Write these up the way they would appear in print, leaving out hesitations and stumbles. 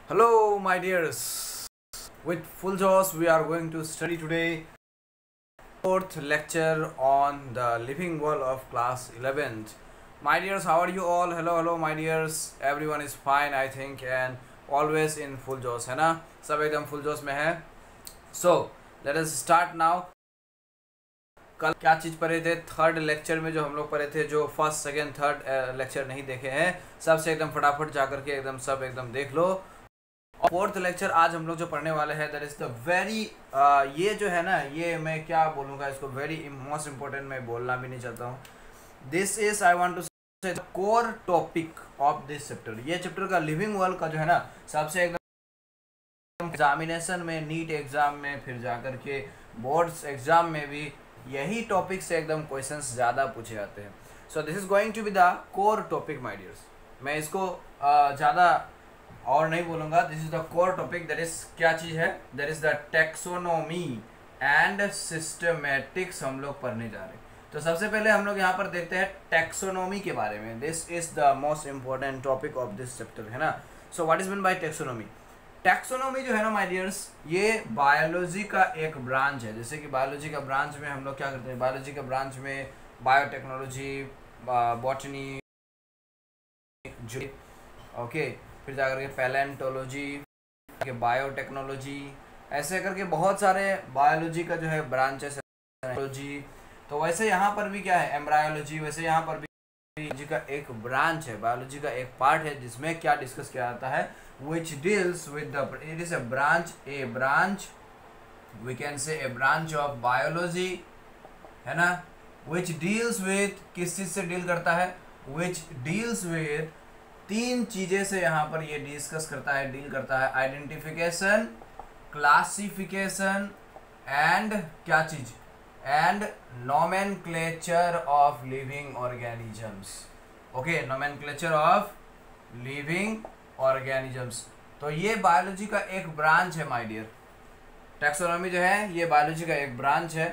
Hello, my dears. With full josh, we are going to study today fourth lecture on the living world of class 11th. My dears, how are you all? Hello, my dears. Everyone is fine, I think, and always in full josh, है ना? सब एकदम full josh में है. So, let us start now. कल क्या चीज़ पढ़े थे? थर्ड लेक्चर में जो हम लोग पढ़े थे, जो फर्स्ट सेकेंड थर्ड लेक्चर नहीं देखे हैं, सबसे एकदम फटाफट जाकर के एकदम सब एकदम देख लो. और फोर्थ लेक्चर आज हम लोग जो पढ़ने वाले हैं, दैट इज द वेरी ये जो है ना, ये मैं क्या बोलूँगा इसको, वेरी मोस्ट इम्पोर्टेंट मैं बोलना भी नहीं चाहता हूँ. This is I want to say the core topic of this chapter. ये चैप्टर का लिविंग वर्ल्ड का जो है ना, सबसे एकदम एग्जामिनेशन में, नीट एग्जाम में, फिर जाकर के बोर्ड्स एग्जाम में भी यही टॉपिक से एकदम क्वेश्चंस ज़्यादा पूछे जाते हैं. So this is going to be the core topic my dears. मैं इसको ज़्यादा और नहीं बोलूँगा. This is the core topic. That is क्या चीज़ है? That is the taxonomy and systematics हम लोग पढ़ने जा रहे हैं. तो सबसे पहले हम लोग यहाँ पर देखते हैं टैक्सोनॉमी के बारे में. This is the most important topic of this chapter, है ना. सो what is mean by taxonomy? Taxonomy जो है ना माय डियर्स, ये बायोलॉजी का एक ब्रांच है. जैसे कि बायोलॉजी का ब्रांच में हम लोग क्या करते हैं, बायोलॉजी का ब्रांच में बायोटेक्नोलॉजी, बॉटनी, ओके, फिर जाकर के पैलेंटोलॉजी, बायोटेक्नोलॉजी, ऐसे करके बहुत सारे बायोलॉजी का जो है ब्रांचेस है. तो वैसे यहाँ पर भी क्या है, एम्ब्रायोलॉजी. वैसे यहाँ पर भी बायोलॉजी का एक ब्रांच है, बायोलॉजी का एक पार्ट है, जिसमें क्या डिस्कस किया जाता है, which deals with the, it is a branch we can say a branch of biology, है ना, which deals with, किस चीज़ से डील करता है, which deals with तीन चीज़ें से यहाँ पर ये डिस्कस करता है, डील करता है. आइडेंटिफिकेशन, क्लासिफिकेशन एंड क्या चीज़, and nomenclature of living organisms. Okay, nomenclature of living organisms. तो ये बायोलॉजी का एक ब्रांच है माय डियर. टैक्सोनॉमी जो है ये बायोलॉजी का एक ब्रांच है,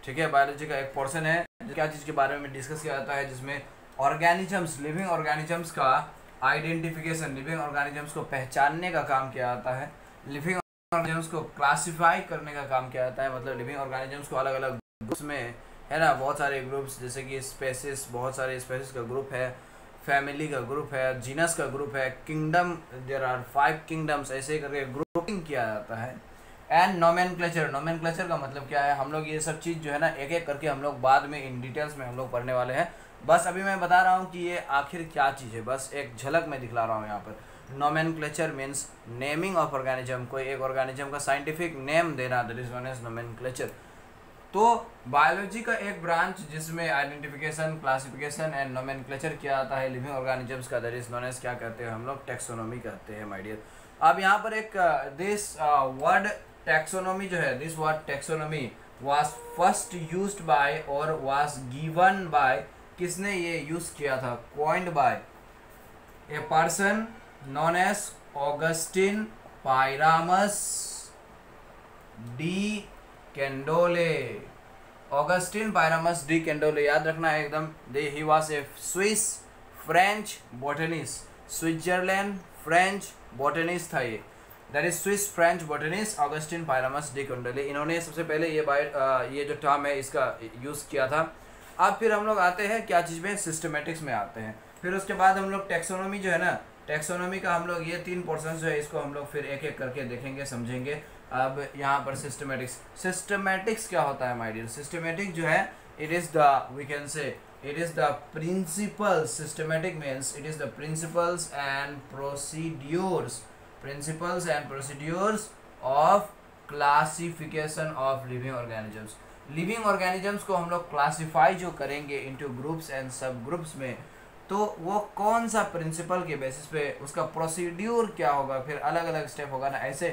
ठीक है, बायोलॉजी का एक पोर्शन है. क्या चीज़ के बारे में डिस्कस किया जाता है, जिसमें ऑर्गेनिजम्स, लिविंग ऑर्गेनिजम्स का आइडेंटिफिकेशन, लिविंग ऑर्गेनिजम्स को पहचानने का काम किया जाता है, लिविंग ऑर्गेनिजम्स को क्लासिफाई करने का काम किया जाता है. मतलब लिविंग ऑर्गेनिजम्स को अलग अलग ग्रुप्स में, है ना, बहुत सारे ग्रुप्स, जैसे कि स्पेसिस, बहुत सारे स्पेसिस का ग्रुप है, फैमिली का ग्रुप है, जीनस का ग्रुप है, किंगडम, देयर आर 5 किंगडम्स, ऐसे करके ग्रुपिंग किया जाता है. एंड नोमेनक्लेचर, नोमेनक्लेचर का मतलब क्या है, हम लोग ये सब चीज़ जो है ना एक एक करके हम लोग बाद में इन डिटेल्स में हम लोग पढ़ने वाले हैं. बस अभी मैं बता रहा हूँ कि ये आखिर क्या चीज़ है, बस एक झलक मैं दिखला रहा हूँ यहाँ पर. Nomenclature means naming of organism, कोई एक ऑर्गेनिज्म का साइंटिफिक नेम देना, that is known as nomenclature. तो बायोलॉजी का एक ब्रांच जिसमें आइडेंटिफिकेशन, क्लासिफिकेशन एंड नोमेनक्लेचर किया जाता है लिविंग ऑर्गेनिजम्स का, दैट इज नोन एज क्या कहते हैं हम लोग, टैक्सोनॉमी कहते हैं माय डियर. अब यहाँ पर एक दिस वर्ड टैक्सोनॉमी जो है, this word taxonomy was first used by और वाज गिवन बाय, किसने ये यूज किया था, coined by a person known as Augustin Pyramus de Candolle. Augustin Pyramus de Candolle, याद रखना है एकदम. He was a Swiss French botanist, Switzerland French botanist था ये. That is Swiss French botanist Augustin Pyramus de Candolle. इन्होंने सबसे पहले ये जो टर्म है इसका यूज़ किया था. अब फिर हम लोग आते हैं क्या चीज़ में, सिस्टमेटिक्स में आते हैं. फिर उसके बाद हम लोग टैक्सोनॉमी जो है ना, टैक्सोनॉमी का हम लोग ये 3 पोर्शन जो है इसको हम लोग फिर एक एक करके देखेंगे, समझेंगे. अब यहाँ पर सिस्टमेटिक्स, सिस्टमेटिक्स क्या होता है माय डियर? सिस्टमेटिक जो है, it is the, we can say it is the principles. Systematic means it is the principles and procedures, principles and procedures of classification of living organisms. Living organisms को हम लोग classify जो करेंगे into groups and sub groups में, तो वो कौन सा प्रिंसिपल के बेसिस पे, उसका प्रोसीड्यूर क्या होगा, फिर अलग अलग स्टेप होगा ना. ऐसे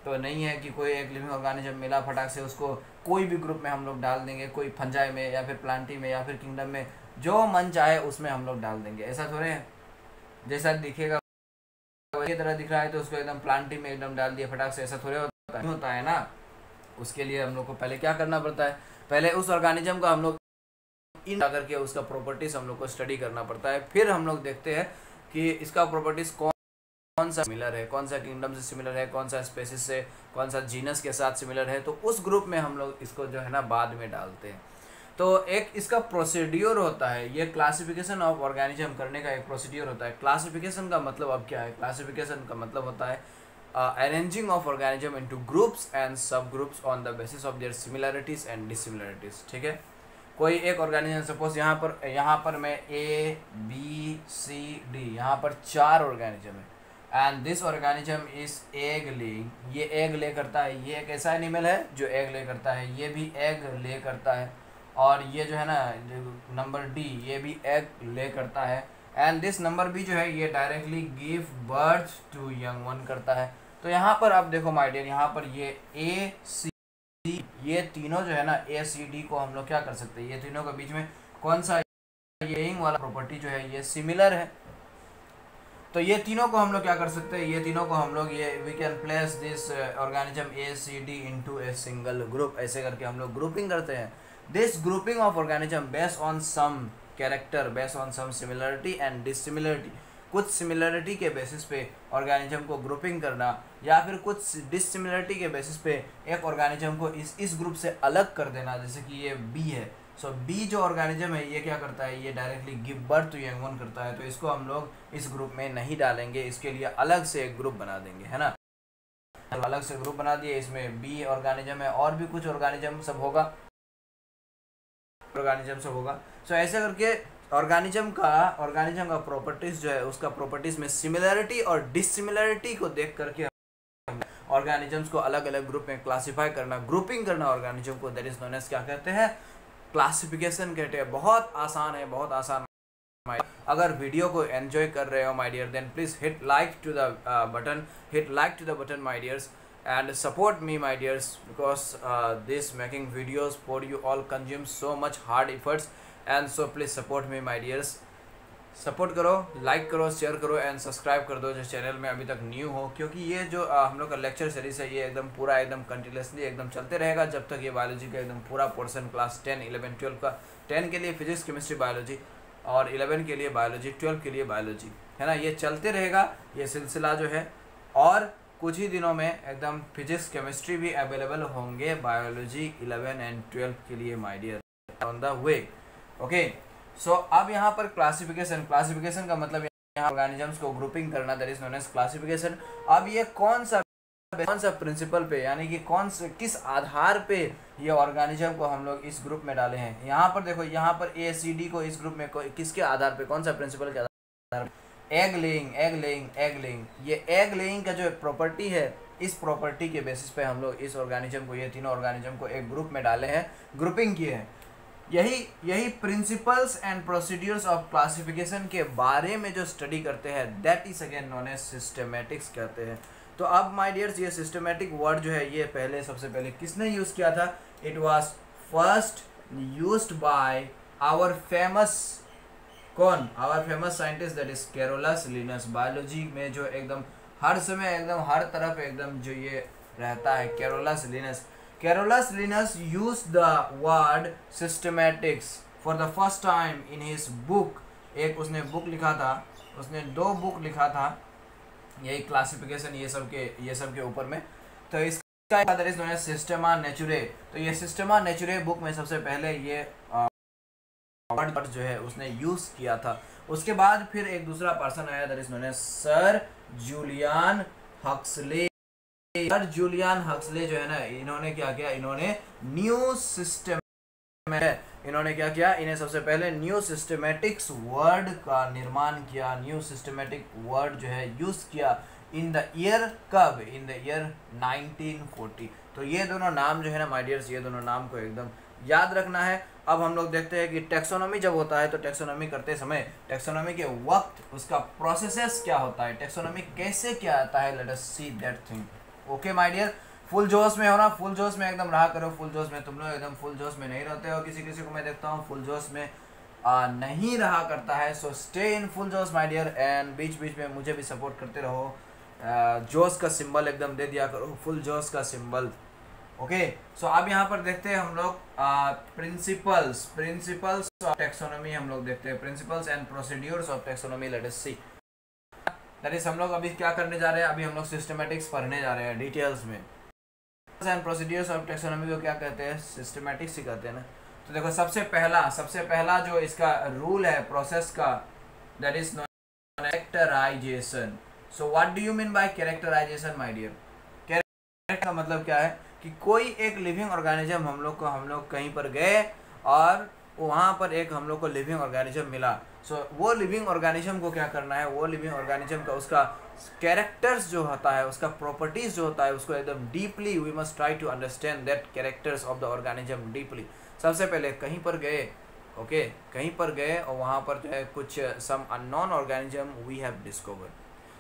तो नहीं है कि कोई एक लिविंग ऑर्गेनिज्म मिला फटाक से उसको कोई भी ग्रुप में हम लोग डाल देंगे, कोई फंजाई में या फिर प्लांटी में या फिर किंगडम में, जो मन चाहे उसमें हम लोग डाल देंगे. ऐसा थोड़े है, जैसा दिखेगा वही तरह दिख रहा है तो उसको एकदम प्लांटी में एकदम डाल दिया फटाक से, ऐसा थोड़े होता है ना. उसके लिए हम लोग को पहले क्या करना पड़ता है, पहले उस ऑर्गेनिज्म का हम लोग इन करके उसका प्रॉपर्टीज हम लोग को स्टडी करना पड़ता है. फिर हम लोग देखते हैं कि इसका प्रॉपर्टीज कौन कौन सा सिमिलर है, कौन सा किंगडम से सिमिलर है, कौन सा स्पेसिस से, कौन सा जीनस के साथ सिमिलर है, तो उस ग्रुप में हम लोग इसको जो है ना बाद में डालते हैं। तो एक इसका प्रोसीड्यूर होता है, ये क्लासिफिकेशन ऑफ ऑर्गेनिज्म करने का एक प्रोसीड्यूर होता है। क्लासिफिकेशन का मतलब अब क्या है, क्लासिफिकेशन का मतलब होता है arranging of organism into groups and sub groups on the basis of their similarities and dissimilarities. ठीक है, कोई एक ऑर्गेनिज्म, सपोज यहाँ पर मैं A B C D, यहाँ पर 4 ऑर्गेनिज्म है, and this organism is egg laying, ये एग ले करता है, ये एक ऐसा एनिमल है जो एग ले करता है, ये भी एग ले करता है, और ये जो है ना नंबर D, ये भी एग ले करता है, एंड दिस नंबर B जो है ये directly give birth to young one करता है। तो यहाँ पर आप देखो माय डियर, यहाँ पर ये A C, ये तीनों जो है ना A C D को हम लोग क्या कर सकते हैं, ये तीनों के बीच में कौन सा लेइंग वाला प्रॉपर्टी जो है ये सिमिलर है, तो ये तीनों को हम लोग क्या कर सकते हैं, ये तीनों को हम लोग ये we can place this organism A C D into a single group, ऐसे करके हम लोग ग्रुपिंग करते हैं। This grouping of organism based on some character, based on some similarity and dissimilarity, कुछ सिमिलरिटी के बेसिस पे ऑर्गेनिज्म को ग्रुपिंग करना, या फिर कुछ डिसिमिलरिटी के बेसिस पे एक ऑर्गेनिज्म को इस ग्रुप से अलग कर देना, जैसे कि ये B है। सो B जो ऑर्गेनिज्म है ये क्या करता है, ये directly give birth to young one करता है, तो इसको हम लोग इस ग्रुप में नहीं डालेंगे, इसके लिए अलग से एक ग्रुप बना देंगे, है ना। तो अलग से ग्रुप बना दिए, इसमें B ऑर्गेनिज्म है और भी कुछ ऑर्गेनिज्म सब होगा, सो ऐसे करके ऑर्गेनिज्म का प्रॉपर्टीज जो है, उसका प्रॉपर्टीज में सिमिलरिटी और डिसिमिलरिटी को देख करके ऑर्गेनिजम्स को अलग अलग ग्रुप में क्लासिफाई करना, ग्रुपिंग करना ऑर्गेनिज्म को, दैट इज नोन एज क्या कहते हैं, क्लासिफिकेशन कहते हैं। बहुत आसान है, बहुत आसान। अगर वीडियो को एंजॉय कर रहे हो my dear, then please hit like to the button my dears, and support me my dears, because this making videos for you all consumes so much hard efforts, and so please support me my dears। Support करो, like करो, share करो and subscribe कर दो जो channel में अभी तक new हो, क्योंकि ये जो हम लोग का लेक्चर सीरीज है ये एकदम पूरा एकदम कंटिन्यूसली एकदम चलते रहेगा जब तक ये बायोलॉजी का एकदम पूरा पोर्शन क्लास 10, 11, 12 का, 10 के लिए फिजिक्स, केमिस्ट्री, बायोलॉजी, और 11 के लिए बायोलॉजी, 12 के लिए बायोलॉजी, है ना। ये चलते रहेगा ये सिलसिला जो है, और कुछ ही दिनों में एकदम फिजिक्स, केमिस्ट्री भी अवेलेबल होंगे, बायोलॉजी 11 एंड 12 के लिए my dear on the way. Okay, so अब यहाँ पर क्लासिफिकेशन का मतलब यहाँ ऑर्गेनिजम्स को ग्रुपिंग करना, that is known as classification. अब ये कौन सा प्रिंसिपल पे, यानी कि किस आधार पे ये ऑर्गेनिज्म को हम लोग इस ग्रुप में डाले हैं। यहाँ पर देखो, यहाँ पर A C D को इस ग्रुप में किसके आधार पे, कौन सा प्रिंसिपल के आधार पे, एग लेइंग। ये एग लेइंग का जो प्रॉपर्टी है, इस प्रॉपर्टी के बेसिस पे हम लोग इस ऑर्गेनिज्म को, ये तीनों ऑर्गेनिज्म को एक ग्रुप में डाले हैं, ग्रुपिंग किए हैं। यही principles and procedures of classification के बारे में जो स्टडी करते हैं, that is again known as systematics कहते हैं। तो अब माय डियर्स, ये सिस्टमैटिक वर्ड जो है ये सबसे पहले किसने यूज़ किया था, it was first used by our famous scientist, that is Carolus Linnaeus. Biology में जो एकदम हर समय एकदम हर तरफ एकदम जो ये रहता है, Carolus Linus used the word systematics for the first time in his book। एक उसने बुक लिखा था, उसने 2 बुक लिखा था यही क्लासिफिकेशन ये सब के ऊपर में। तो इसका that is known as Systema Naturae. तो ये सिस्टेमा नेचुरे बुक में सबसे पहले ये वर्ड जो है उसने यूज किया था। उसके बाद फिर एक दूसरा पर्सन आया, that is known as sir Julian Huxley. Sir Julian Huxley जो है ना, इन्होंने क्या किया, इन्होंने इन्हें सबसे पहले न्यू सिस्टमैटिक्स वर्ड का निर्माण किया, न्यू सिस्टमैटिक वर्ड जो है यूज किया इन द ईयर 1940। तो ये दोनों नाम जो है ना माय डियर्स, ये दोनों नाम को एकदम याद रखना है। अब हम लोग देखते हैं कि टेक्सोनॉमी जब होता है तो टेक्सोनॉमी करते समय, टेक्सोनॉमी के वक्त उसका प्रोसेसेस क्या होता है, टेक्सोनॉमी कैसे क्या आता है, let us see that thing. Okay my dear, full जोश में हो ना, फुल जोश में एकदम रहा करो, फुल जोश में। तुम लोग एकदम फुल जोश में नहीं रहते हो, किसी को मैं देखता हूँ फुल जोश में नहीं रहा करता है। सो स्टे इन फुल जोश माय डियर, एंड बीच में मुझे भी सपोर्ट करते रहो। जोश का सिंबल एकदम दे दिया करो, फुल जोश का सिंबल। ओके, सो अब यहाँ पर देखते हैं हम लोग प्रिंसिपल्स ऑफ टेक्सोनॉमी हम लोग देखते हैं, principles and procedures of taxonomy, let us see. That is हम लोग अभी क्या करने जा रहे हैं, अभी हम लोग सिस्टमेटिक्स पढ़ने जा रहे हैं डिटेल्स में। एंड प्रोसीड्यूर्स ऑफ टैक्सोनॉमी को क्या कहते हैं, सिस्टमेटिक्स ही कहते हैं ना। तो देखो सबसे पहला जो इसका रूल है प्रोसेस का, that is characterization. So what do you mean by characterization my dear? Character का मतलब क्या है कि कोई एक लिविंग ऑर्गेनिज्म हम लोग कहीं पर गए और वहाँ पर एक हम लोग को लिविंग ऑर्गेनिज्म मिला। सो वो लिविंग ऑर्गेनिज्म को क्या करना है, वो लिविंग ऑर्गेनिज्म का उसका कैरेक्टर्स जो होता है, उसका प्रॉपर्टीज जो होता है, उसको एकदम deeply we must try to understand that characters of the organism deeply. सबसे पहले कहीं पर गए, ओके कहीं पर गए और वहाँ पर जो है कुछ some unknown organism we have discovered.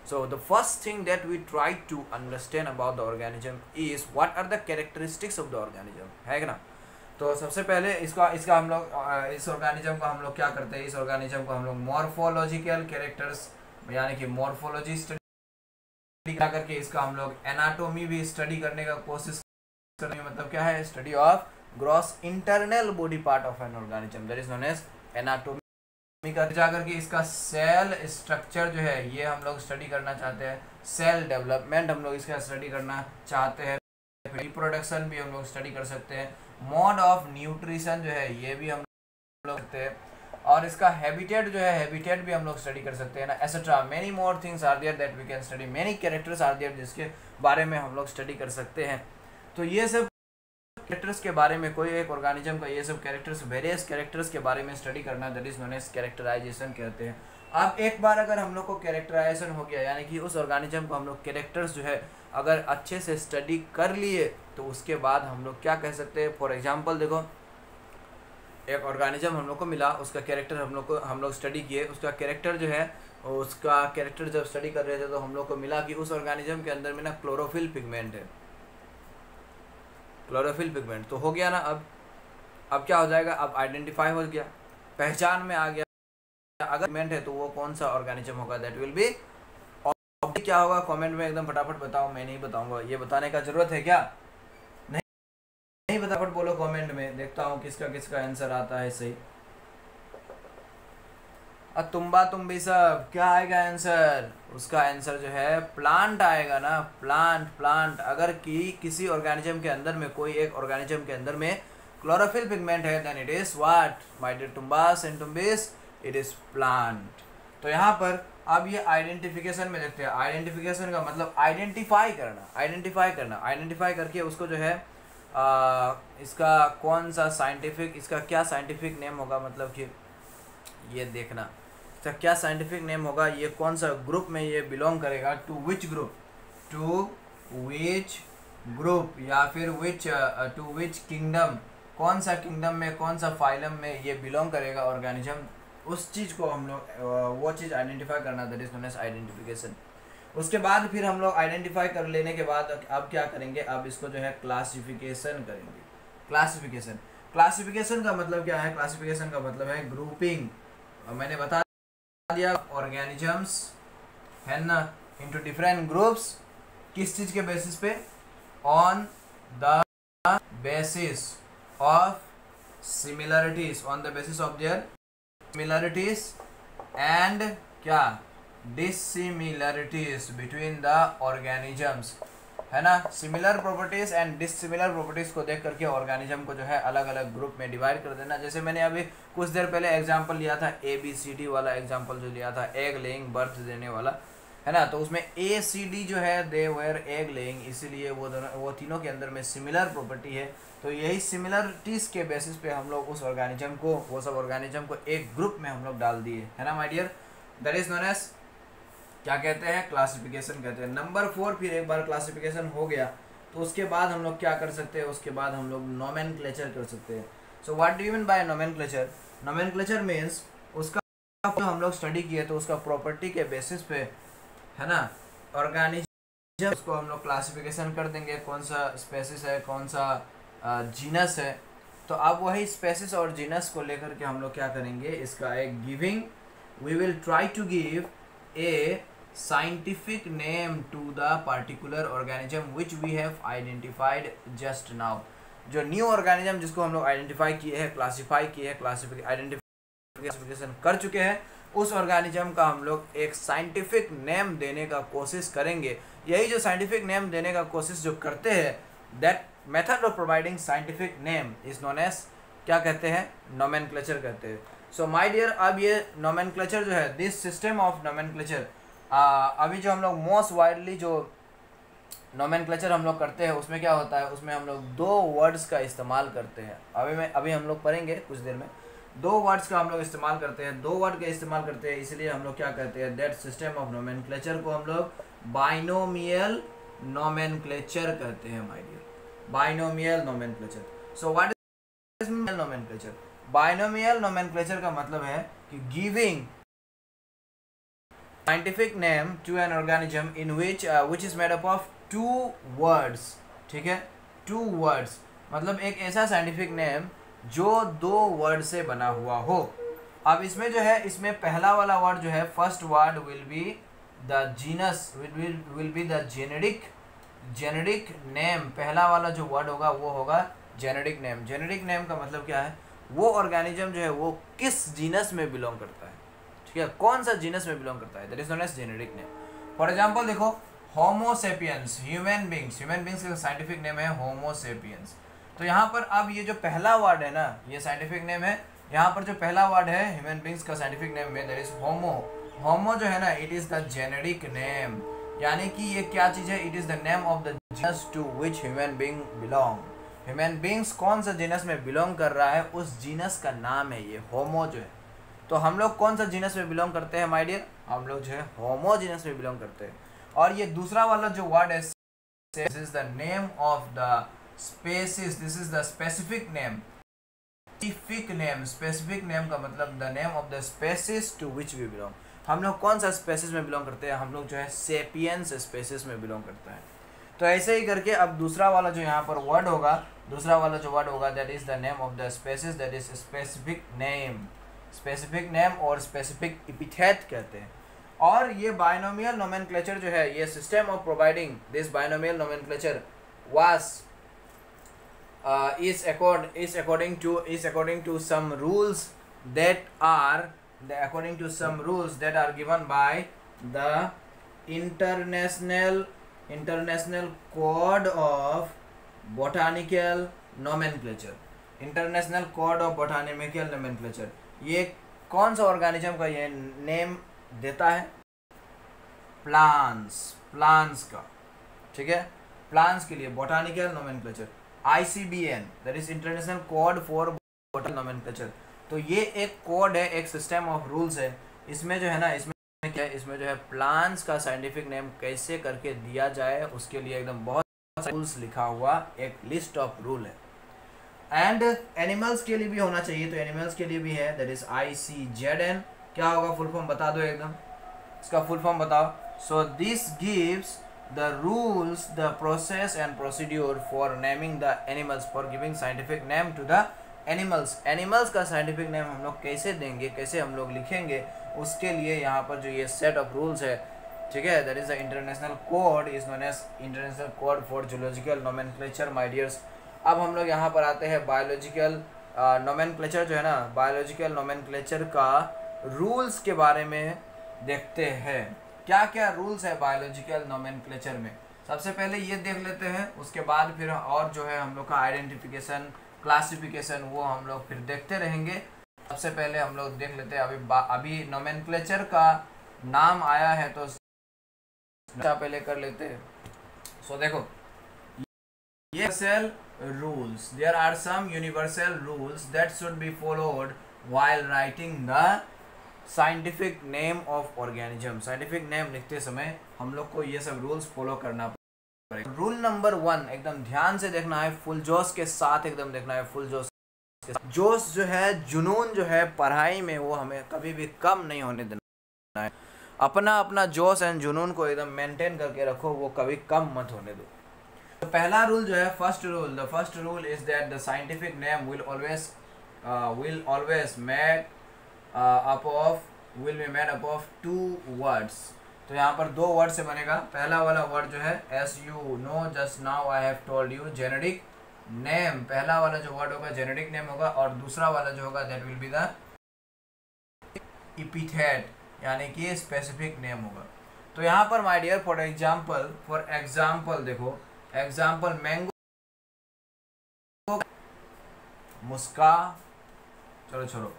So the first thing that we try to understand about the organism is what are the characteristics of the organism, है ना। तो सबसे पहले इसका हम लोग इस ऑर्गेनिज्म को हम लोग क्या करते हैं, इस ऑर्गेनिज्म को हम लोग मॉर्फोलॉजिकल कैरेक्टर्स यानी कि मॉर्फोलॉजी स्टडी करके इसका हम लोग एनाटोमी भी स्टडी करने का कोशिश करने, मतलब क्या है, study of gross internal body part of an organism, that is known as anatomy. जाकर के इसका सेल स्ट्रक्चर जो है ये हम लोग स्टडी करना चाहते हैं, सेल डेवलपमेंट हम लोग इसका स्टडी करना चाहते हैं, रिप्रोडक्शन भी हम लोग स्टडी कर सकते हैं, मोड ऑफ न्यूट्रिशन जो है ये भी हम लोग करते हैं, और इसका हैबिटेट जो है हैबिटेट भी हम लोग स्टडी कर सकते हैं ना, etcetera many more things are there that we can study, many characters are there जिसके बारे में हम लोग स्टडी कर सकते हैं। तो ये सब कैरेक्टर्स के बारे में, कोई एक ऑर्गेनिज्म का ये सब कैरेक्टर्स, वेरियस कैरेक्टर्स के बारे में स्टडी करना, that is known as characterization कहते हैं। अब एक बार अगर हम लोग को कैरेक्टराइजेशन हो गया, यानी कि उस ऑर्गेनिज्म को हम लोग कैरेक्टर्स जो है अगर अच्छे से स्टडी कर लिए, तो उसके बाद हम लोग क्या कह सकते हैं। फॉर एग्जांपल देखो, एक ऑर्गेनिज्म हम लोग को मिला, उसका कैरेक्टर हम लोग स्टडी किए, उसका कैरेक्टर जो है, उसका कैरेक्टर जब स्टडी कर रहे थे तो हम लोग को मिला कि उस ऑर्गेनिज्म के अंदर में ना क्लोरोफिल पिगमेंट है, क्लोरोफिल पिगमेंट तो हो गया ना। अब क्या हो जाएगा, अब आइडेंटिफाई हो गया, पहचान में आ गया अगर पिगमेंट है तो वो कौन सा ऑर्गेनिज्म होगा, दैट विल बी। और क्या होगा कमेंट में एकदम फटाफट बताओ, मैं नहीं बताऊंगा, ये बताने का जरूरत है क्या, नहीं फटाफट बोलो कमेंट में, देखता हूँ किसका आंसर आता है सही। तुम्बी सब क्या आएगा आंसर, उसका आंसर जो है प्लांट आएगा ना, प्लांट। अगर किसी ऑर्गेनिज्म के अंदर में, कोई एक ऑर्गेनिज्म के अंदर में क्लोरोफिल पिगमेंट है, then it is what my dear तुम्बास एंड तुम्बिस, इट इज प्लांट। तो यहाँ पर अब ये आइडेंटिफिकेशन में देखते हैं, आइडेंटिफिकेशन का मतलब आइडेंटिफाई करके उसको जो है इसका कौन सा साइंटिफिक, इसका क्या साइंटिफिक नेम होगा, मतलब कि ये देखना इसका क्या साइंटिफिक नेम होगा, ये कौन सा ग्रुप में ये बिलोंग करेगा, टू विच ग्रुप या फिर टू विच किंगडम, कौन सा किंगडम में, कौन सा फाइलम में ये बिलोंग करेगा ऑर्गेनिज्म, उस चीज़ को हम लोग वो चीज़ आइडेंटिफाई करना, that is known as identification. उसके बाद फिर हम लोग आइडेंटिफाई कर लेने के बाद अब क्या करेंगे, अब इसको जो है क्लासिफिकेशन करेंगे। क्लासिफिकेशन का मतलब क्या है, क्लासिफिकेशन का मतलब है ग्रुपिंग। मैंने बता दिया ऑर्गेनिजम्स है ना इनटू डिफरेंट ग्रुप्स, किस चीज़ के बेसिस पे, on the basis of similarities, on the basis of their similarities and क्या डिसिमिलरिटीज बिटवीन द ऑर्गेनिजम्स, है ना। Similar properties and dissimilar properties को देख करके ऑर्गेनिज्म को जो है अलग अलग ग्रुप में डिवाइड कर देना। जैसे मैंने अभी कुछ देर पहले एग्जांपल लिया था, ABCD वाला एग्जांपल जो लिया था, एग लेइंग, बर्थ देने वाला, है ना। तो उसमें ACD जो है दे वेयर एग लेइंग, इसीलिए वो तीनों के अंदर में सिमिलर प्रॉपर्टी है। तो यही सिमिलरिटीज के बेसिस पे हम लोग उस ऑर्गेनिज्म को, वो सब ऑर्गेनिज्म को एक ग्रुप में हम लोग डाल दिए, है ना my dear. That is known as क्या कहते हैं, क्लासिफिकेशन कहते हैं। नंबर 4, फिर एक बार क्लासिफिकेशन हो गया तो उसके बाद हम लोग क्या कर सकते हैं, उसके बाद हम लोग नोमेनक्लेचर कर सकते हैं। सो what do you mean bye nomenclature? Nomenclature means उसका जो हम लोग स्टडी किए तो उसका प्रॉपर्टी के बेसिस पे, है ना, ऑर्गेनिज्म उसको हम लोग क्लासिफिकेशन कर देंगे, कौन सा स्पेसिस है, कौन सा जीनस है। तो अब वही स्पेसिस और जीनस को लेकर के हम लोग क्या करेंगे, इसका एक giving, we will try to give a scientific name to the particular organism which we have identified just now। जो न्यू ऑर्गेनिज्म जिसको हम लोग आइडेंटिफाई किए हैं, क्लासिफाई किए हैं, आइडेंटिफिकेशन कर चुके हैं, उस ऑर्गेनिज्म का हम लोग एक साइंटिफिक नेम देने का कोशिश करेंगे। यही जो साइंटिफिक नेम देने का कोशिश जो करते हैं, that method of providing scientific name is known as, क्या कहते हैं, नोमेनक्लेचर कहते हैं। सो माय डियर, अब ये नोमेनक्लेचर जो है, दिस सिस्टम ऑफ नोमेनक्लेचर, अभी जो हम लोग मोस्ट वाइडली जो नोमेनक्लेचर हम लोग करते हैं उसमें क्या होता है, उसमें हम लोग दो वर्ड्स का इस्तेमाल करते हैं। अभी हम लोग पढ़ेंगे कुछ देर में, दो वर्ड्स का हम लोग इस्तेमाल करते हैं, दो वर्ड का इस्तेमाल करते हैं, इसलिए हम लोग क्या कहते हैं, दैट सिस्टम ऑफ नोमेनक्लेचर को हम लोग बाइनोमियल नोमेनक्लेचर कहते हैं my dear, binomial nomenclature. So what is nomenclature? Binomial nomenclature का मतलब है कि giving scientific name to an organism in which is made up of two words, ठीक है, two words, मतलब एक ऐसा साइंटिफिक नेम जो दो वर्ड से बना हुआ हो। अब इसमें जो है, इसमें पहला वाला वर्ड जो है, first word will be the genus, will be the generic name. पहला वाला जो वर्ड होगा वो होगा जेनेरिक नेम। जेनेरिक नेम का मतलब क्या है, वो ऑर्गेनिज्म जो है वो किस जीनस में बिलोंग करता है, ठीक है, कौन सा जीनस में बिलोंग करता है, that is known as generic name. For example देखो, होमो सेपियंस, ह्यूमन बींग्स का साइंटिफिक नेम है होमो सेपियंस। तो यहाँ पर अब ये जो पहला वर्ड है ना, ये साइंटिफिक नेम है। यहाँ पर जो पहला वर्ड है ह्यूमन बींग्स का साइंटिफिक नेम में, दैट इज होमो। होमो जो है ना, it is the generic name, यानी कि ये क्या चीज़ है, it is the name of the genus to which human being belong. Human beings कौन सा जीनस में बिलोंग कर रहा है, उस जीनस का नाम है ये होमो जो है। तो हम लोग कौन सा जीनस में बिलोंग करते हैं माय डियर, हम लोग जो है होमो जीनस में बिलोंग करते हैं। और ये दूसरा वाला जो वर्ड है, this is the name of the species, this is the specific name. Specific name का मतलब the name of the species to which we belong. हम लोग कौन सा स्पेसिस में बिलोंग करते हैं, हम लोग जो है सेपियंस स्पेसिस में बिलोंग करते हैं। तो ऐसे ही करके अब दूसरा वाला जो यहाँ पर वर्ड होगा, दूसरा वाला जो वर्ड होगा, that is the name of the species, that is specific name. Specific name और स्पेसिफिक एपिथेट कहते हैं। और ये बाइनोमियल नोमेनक्लेचर जो है, ये system of providing this binomial nomenclature was is according to some rules that are given by the international code of botanical nomenclature। International code of botanical nomenclature, ये कौन सा ऑर्गेनिज्म का ये नेम देता है, प्लांट्स का, ठीक है, प्लांट्स के लिए botanical nomenclature, ICBN, that is international code for botanical nomenclature. तो ये एक कोड है, एक सिस्टम ऑफ रूल्स है। इसमें जो है ना, इसमें क्या है, इसमें जो है प्लांट्स का साइंटिफिक नेम कैसे करके दिया जाए, उसके लिए एकदम बहुत सारे रूल्स लिखा हुआ एक लिस्ट ऑफ रूल है। एंड एनिमल्स के लिए भी होना चाहिए, तो एनिमल्स के लिए भी है, दैट इज ICZN। क्या होगा फुल फॉर्म बता दो एकदम, इसका फुल फॉर्म बताओ। So this gives the rules, the process and procedure for naming the animals, for giving scientific name to the animals. Animals का साइंटिफिक नेम हम लोग कैसे देंगे, कैसे हम लोग लिखेंगे, उसके लिए यहाँ पर जो ये सेट ऑफ रूल्स है, ठीक है, that is the international code, is known as international code for zoological nomenclature my dears. अब हम लोग यहाँ पर आते हैं बायोलॉजिकल नोमेनक्लेचर जो है ना, बायोलॉजिकल नोमेनक्लेचर का रूल्स के बारे में देखते हैं। क्या क्या रूल्स है बायोलॉजिकल नोमेनक्लेचर में, सबसे पहले ये देख लेते हैं, उसके बाद फिर और जो है हम लोग का आइडेंटिफिकेशन, क्लासिफिकेशन, वो हम लोग फिर देखते रहेंगे। सबसे पहले हम लोग देख लेते हैं, अभी नोमेनक्लेचर का नाम आया है तो पहले कर लेते हैं। सो देखो, universal rules, there are some universal rules that should be followed while writing the scientific name of organism। Scientific name लिखते समय हम लोग को ये सब रूल्स फॉलो करना पड़ेगा। रूल नंबर 1 एकदम ध्यान से देखना है, फुल जोश के साथ एकदम देखना है, फुल जोश के साथ। जोश जो है, जुनून जो है पढ़ाई में, वो हमें कभी भी कम नहीं होने देना है। अपना जोश एंड जुनून को एकदम मेंटेन करके रखो, वो कभी कम मत होने दो। तो पहला रूल जो है, first rule is that the scientific name will always be made up of 2 words. तो यहाँ पर 2 वर्ड से बनेगा। पहला वाला वर्ड जो है, S you know just now I have told you, generic name. पहला वाला जो वर्ड होगा जेनेरिक नेम होगा, और दूसरा वाला जो होगा that will be the epithet यानी कि स्पेसिफिक नेम होगा। तो यहाँ पर माय डियर फॉर एग्जाम्पल देखो, एग्जाम्पल मैंगो, मुस्का, चलो छोड़ो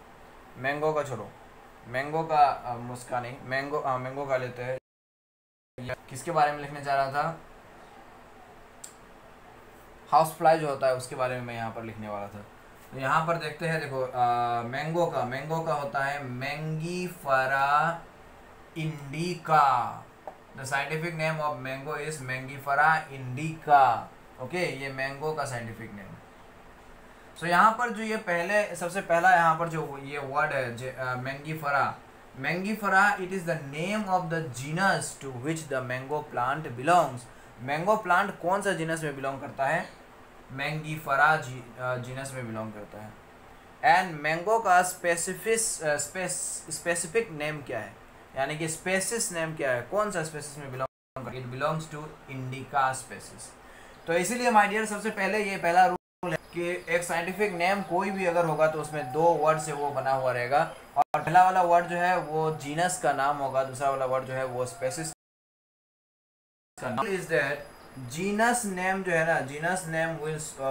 मैंगो का, छोड़ो मैंगो का, मुस्का नहीं, मैंगो का लेते हैं। किसके बारे में लिखने जा रहा था, हाउस फ्लाई जो होता है उसके बारे में मैं यहाँ पर लिखने वाला था। तो यहाँ पर देखते हैं, देखो मैंगो का होता है Mangifera indica. The scientific name of mango is Mangifera indica. Okay, ये मैंगो का साइंटिफिक नेम। सो यहाँ पर जो ये पहले सबसे पहला यहाँ पर जो ये वर्ड है mangifera, it is the name of the genus to which the mango plant belongs. Mango plant कौन सा जीनस में बिलोंग करता है, मैंगीफेरा जीनस में बिलोंग करता है। एंड मैंगो का स्पेसिफिक नेम क्या है, यानी कि स्पेसिस नेम क्या है, कौन सा स्पेसिस में बिलोंग करता है, it belongs to indica species. तो इसीलिए माय डियर सबसे पहले ये पहला रूल है कि एक साइंटिफिक नेम कोई भी अगर होगा तो उसमें 2 वर्ड से वो बना हुआ रहेगा, और पहला वाला वर्ड जो है वो जीनस का नाम होगा, दूसरा वाला वर्ड जो है वो स्पेसिस का नाम। इज दैट जीनस नेम जो है ना, genus name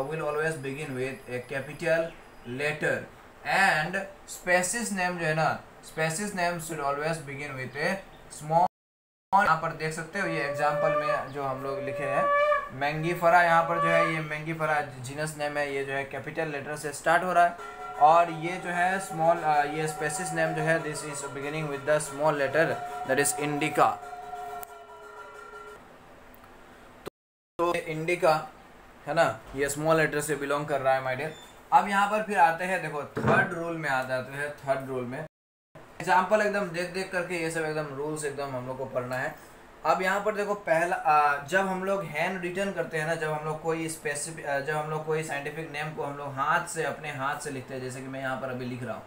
will always begin with a capital letter, and species name जो है ना, species name should always begin with a small. यहाँ पर देख सकते हो ये एग्जांपल में जो हम लोग लिखे हैं मैंगीफेरा, यहाँ पर जो है ये मैंगीफेरा जीनस नेम है, ये जो है कैपिटल लेटर से स्टार्ट हो रहा है, और ये जो है स्मॉल, ये स्पेसिस नेम जो है this is beginning with the small letter that is indica. तो इंडिका है ना, ये स्मॉल लेटर से बिलोंग कर रहा है माय डियर। अब यहाँ पर फिर आते हैं, देखो थर्ड रूल में आ जाते हैं। थर्ड रूल में एग्जाम्पल एकदम देख करके ये सब एकदम रूल्स एकदम हम लोग को पढ़ना है। अब यहाँ पर देखो पहला, जब हम लोग हैंड रिटन करते हैं ना, जब हम लोग कोई साइंटिफिक नेम को हम लोग अपने हाथ से लिखते हैं, जैसे कि मैं यहाँ पर अभी लिख रहा हूँ,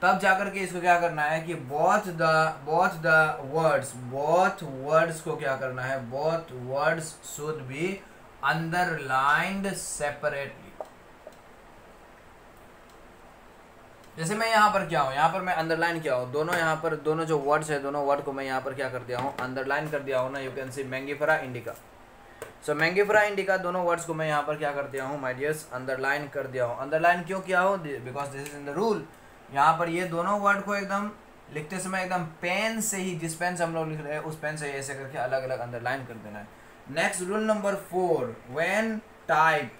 तब जाकर के इसको क्या करना है कि बोथ वर्ड्स को क्या करना है, both words should B underlined separately. जैसे मैं यहाँ पर क्या हूँ, यहाँ पर मैं अंडरलाइन किया हूँ, दोनों जो वर्ड्स है, दोनों वर्ड को मैं यहाँ पर क्या कर दिया हूँ, अंडरलाइन कर दिया हूँ ना। You can see Mangifera indica. So Mangifera indica दोनों वर्ड्स को मैं यहाँ पर क्या कर दिया हूँ माय डियर्स, अंडरलाइन कर दिया हूँ। अंडरलाइन क्यों किया हो, because this is in the rule. यहाँ पर ये दोनों वर्ड को एकदम लिखते समय एकदम पेन से ही, जिस पेन से हम लोग लिख रहे हैं उस पेन से ऐसे करके अलग अलग अंडरलाइन कर देना है। Next rule number 4, when type,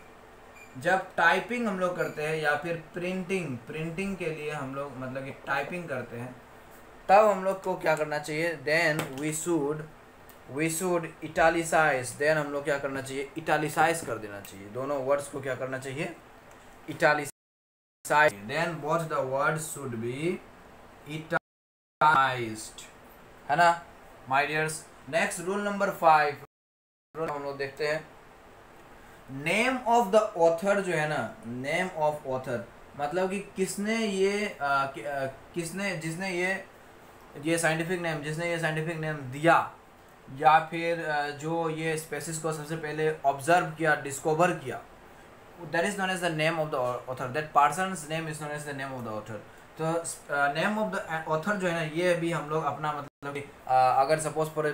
जब टाइपिंग हम लोग करते हैं या फिर प्रिंटिंग के लिए हम लोग मतलब कि टाइपिंग करते हैं, तब हम लोग को क्या करना चाहिए, देन वी शुड इटालिसाइज, देन हम लोग क्या करना चाहिए, इटालिसाइज कर देना चाहिए। दोनों वर्ड्स को क्या करना चाहिए, italicise, then both the words should be italicised, है ना my dears. Next rule number 5 हम लोग देखते हैं, नेम ऑफ द ऑथर जो है ना, नेम ऑफ ऑथर मतलब कि जिसने ये साइंटिफिक नेम दिया, या फिर जो ये स्पेसिस को सबसे पहले ऑब्जर्व किया, डिस्कवर किया, that is known as the name of the author, that person's name is known as the name of the author. तो नेम ऑफ द ऑथर जो है ना, ये भी हम लोग अपना मतलब कि अगर सपोज फॉर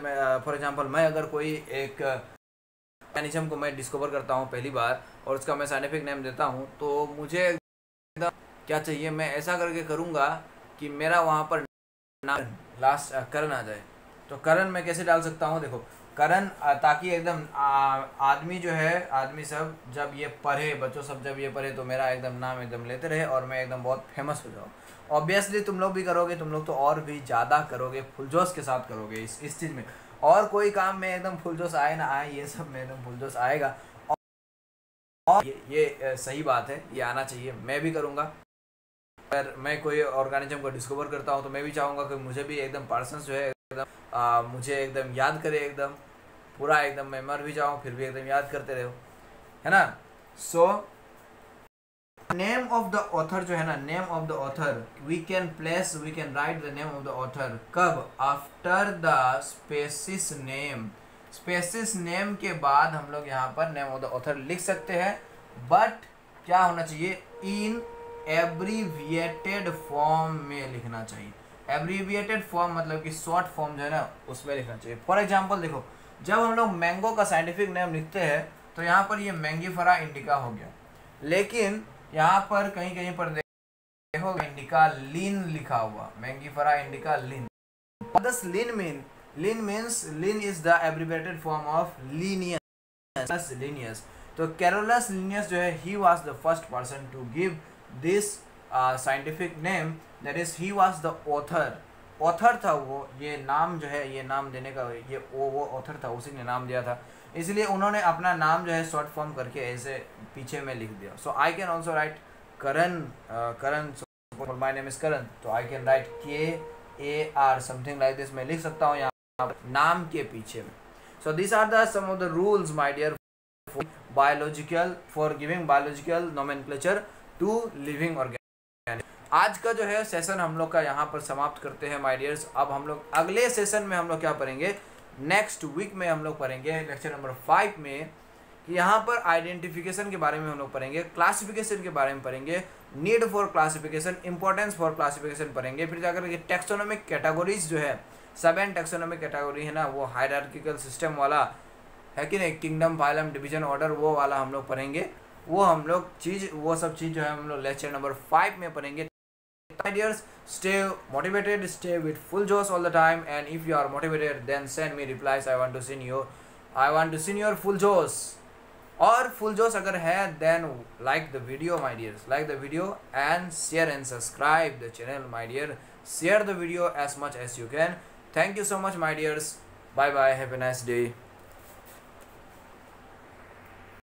एग्जांपल मैं अगर कोई एक मैकेनिज्म को मैं डिस्कवर करता हूँ पहली बार और उसका मैं साइंटिफिक नेम देता हूँ, तो मुझे क्या चाहिए, मैं ऐसा करके करूँगा कि मेरा वहाँ पर लास्ट करण आ जाए। तो करण मैं कैसे डाल सकता हूँ, देखो करण, ताकि एकदम आदमी सब जब ये पढ़े, बच्चों सब जब ये पढ़े तो मेरा एकदम नाम एकदम लेते रहे और मैं एकदम बहुत फेमस हो जाऊँ। ऑब्वियसली तुम लोग भी करोगे, तुम लोग तो और भी ज़्यादा करोगे, फुलजोश के साथ करोगे इस चीज़ में। और कोई काम में एकदम फुलजोश आए ना आए, ये सब में एकदम फुलजोश आएगा, और ये सही बात है, ये आना चाहिए, मैं भी करूँगा। अगर मैं कोई ऑर्गेनिज्म को डिस्कवर करता हूँ तो मैं भी चाहूँगा कि मुझे भी एकदम पर्सन्स जो है एकदम मुझे एकदम याद करे, एकदम पूरा एकदम मैं मर भी जाऊँ फिर भी एकदम याद करते रहो, है ना। So name of the author जो है ना, name of the author we can write the name of the author कब, after the species name, species name के बाद हम लोग यहाँ पर नेम ऑफ द ऑथर लिख सकते हैं, बट क्या होना चाहिए, इन एब्रीविएटेड फॉर्म में लिखना चाहिए। एब्रीविएटेड फॉर्म मतलब कि शॉर्ट फॉर्म जो है ना उसमें लिखना चाहिए। फॉर एग्जांपल देखो, जब हम लोग मैंगो का साइंटिफिक नेम लिखते हैं तो यहाँ पर ये मैंगीफेरा इंडिका हो गया, लेकिन यहाँ पर कहीं कहीं पर देखो इंडिका लीन लिखा हुआ, Mangifera indica lean. What does lean mean? Lean means, lean is the abbreviated form of Linnaeus. तो Carolus Linnaeus जो है, he was the first person to give this scientific name, that is he was the author था वो, ये नाम जो है, ये नाम देने का ये वो ऑथर था, उसी ने नाम दिया था, इसलिए उन्होंने अपना नाम जो है शॉर्ट फॉर्म करके ऐसे पीछे में लिख दिया। So I can also write Karan, my name is Karan, तो I can write KAR something like this, मैं लिख सकता हूँ यहाँ नाम के पीछे में। So this are the some of the rules my dear for giving biological nomenclature to living organism. आज का जो है सेशन हम लोग का यहाँ पर समाप्त करते हैं माय डियर्स। अब हम लोग अगले सेशन में हम लोग क्या पढ़ेंगे, नेक्स्ट वीक में हम लोग पढ़ेंगे लेक्चर नंबर 5 में, कि यहाँ पर आइडेंटिफिकेशन के बारे में हम लोग पढ़ेंगे, क्लासिफिकेशन के बारे में पढ़ेंगे, need for classification, importance for classification पढ़ेंगे। फिर जाकर के टेक्सोनोमिक कैटेगरीज जो है, 7 टेक्सोनोमिक कैटेगरी है ना, वो हायरार्किकल सिस्टम वाला है कि नहीं, किंगडम, फाइलम, डिवीजन, ऑर्डर, वो वाला हम लोग पढ़ेंगे। वो हम लोग वो सब चीज़ जो है हम लोग लेक्चर नंबर 5 में पढ़ेंगे। My dears, stay motivated, stay with full josh all the time, and if you are motivated then send me replies, I want to see your full josh, और full josh अगर है then like the video my dears, like the video and share and subscribe the channel my dear, share the video as much as you can. Thank you so much my dears, bye bye, have a nice day.